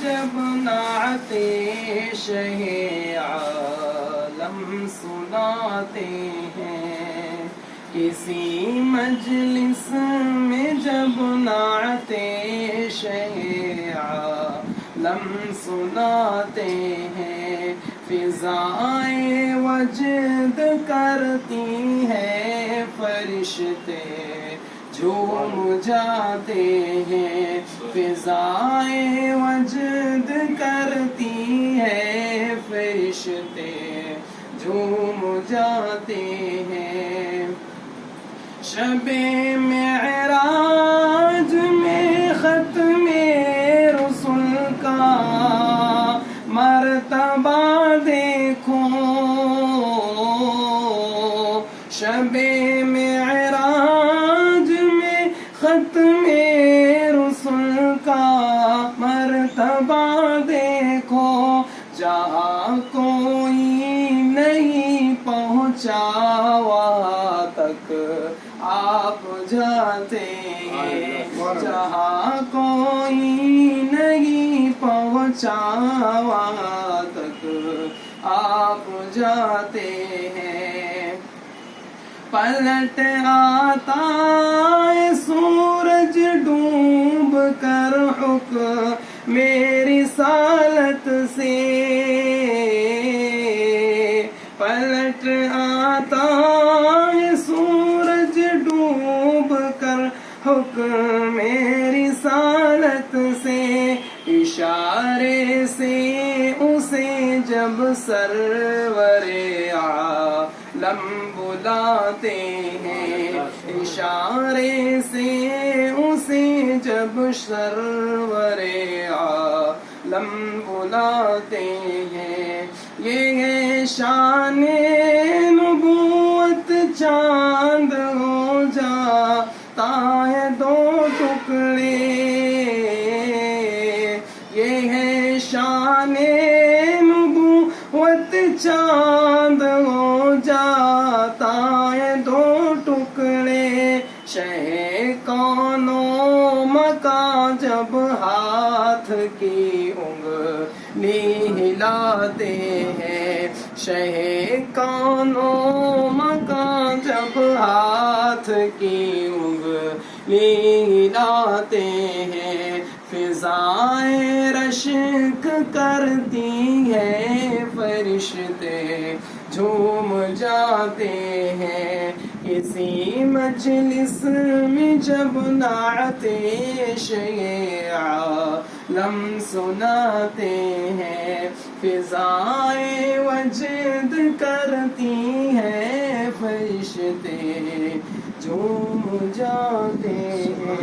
جب نعت شہ عالم سناتے ہیں، کسی مجلس میں جب نعت شہ عالم سناتے ہیں، فضائے وجد کرتی ہے، فرشتے جھوم جاتے ہیں، فضائے وجد کرتی ہے، فرشتے جھوم جاتے ہیں۔ شب معراج میں ختم رسل کا مرتبہ دیکھو، شب معراج میں ختم رسل کا مرتبہ دیکھو، جہاں کوئی نہیں پہنچا وہاں تک آپ جاتے ہیں، جہاں کوئی نہیں پہنچا وہاں تک آپ جاتے ہیں۔ پلٹ آتا ہے سورج ڈوب کر حکم میری رسالت سے، پلٹ آتا ہے سورج ڈوب کر حکم میری رسالت سے، اشارے سے اسے جب سرور عالم بلاتے ہیں، اشارے سے اسے جب سرور عالم بلاتے ہیں، یہ ہے شان نبوت، چاند ہو جاتا ہے دو ٹکڑے، یہ ہے شان نبوت، چاند ہو جاتا ہے دو ٹکڑے، شہ کون و مکان جب ہاتھ کی انگلی ہلاتے ہیں، شہ کون و مکان جب ہاتھ کی انگلی ہلاتے ہیں، فضائیں رشک کرتی ہے، فرشتے جھوم جاتے ہیں، کسی مجلس میں جب نعت شہ عالم سناتے ہیں، فضائیں وجد کرتی ہے، فرشتے جھوم جاتے ہیں۔